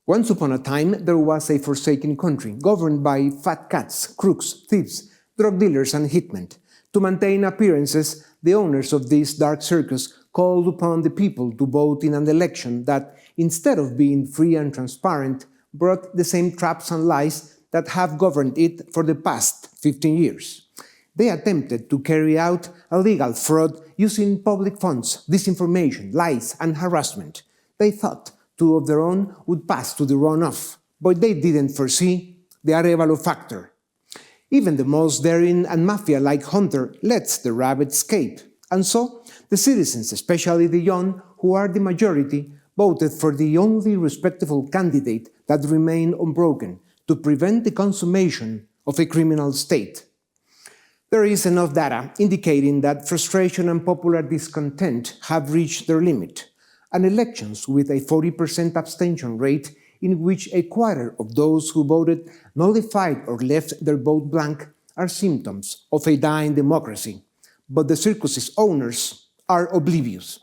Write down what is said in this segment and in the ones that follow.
Once upon a time, there was a forsaken country, governed by fat cats, crooks, thieves, drug dealers, and hitmen. To maintain appearances, the owners of this dark circus called upon the people to vote in an election that, instead of being free and transparent, brought the same traps and lies that have governed it for the past 15 years. They attempted to carry out a legal fraud using public funds, disinformation, lies, and harassment. They thought two of their own would pass to the runoff, but they didn't foresee the Arévalo factor. Even the most daring and mafia-like hunter lets the rabbit escape, and so the citizens, especially the young, who are the majority, voted for the only respectable candidate that remained unbroken to prevent the consummation of a criminal state. There is enough data indicating that frustration and popular discontent have reached their limit, and elections with a 40% abstention rate in which a quarter of those who voted nullified or left their vote blank are symptoms of a dying democracy. But the circus's owners are oblivious.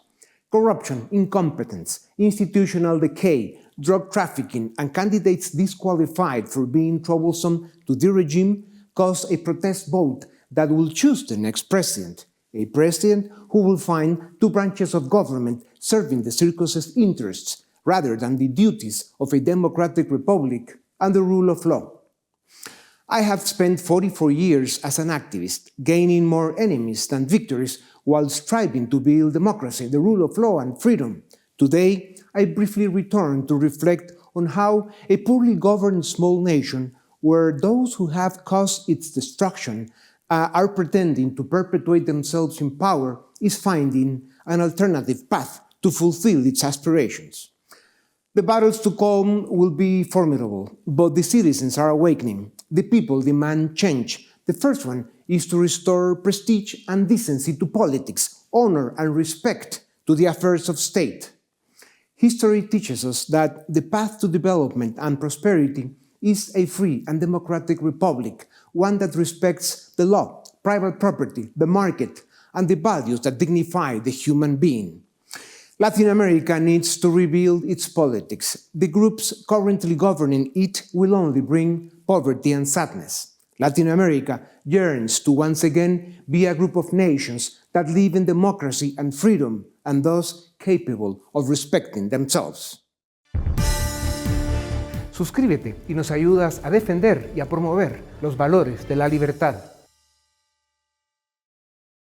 Corruption, incompetence, institutional decay, drug trafficking, and candidates disqualified for being troublesome to the regime cause a protest vote that will choose the next president, a president who will find two branches of government serving the circus's interests rather than the duties of a democratic republic and the rule of law. I have spent 44 years as an activist, gaining more enemies than victories while striving to build democracy, the rule of law, and freedom. Today, I briefly return to reflect on how a poorly governed small nation, where those who have caused its destruction are pretending to perpetuate themselves in power, is finding an alternative path to fulfill its aspirations. The battles to come will be formidable, but the citizens are awakening. The people demand change. The first one is to restore prestige and decency to politics, honor and respect to the affairs of state. History teaches us that the path to development and prosperity is a free and democratic republic, one that respects the law, private property, the market, and the values that dignify the human being. Latin America needs to rebuild its politics. The groups currently governing it will only bring poverty and sadness. Latin America yearns to once again be a group of nations that live in democracy and freedom, and thus capable of respecting themselves. Suscríbete y nos ayudas a defender y a promover los valores de la libertad.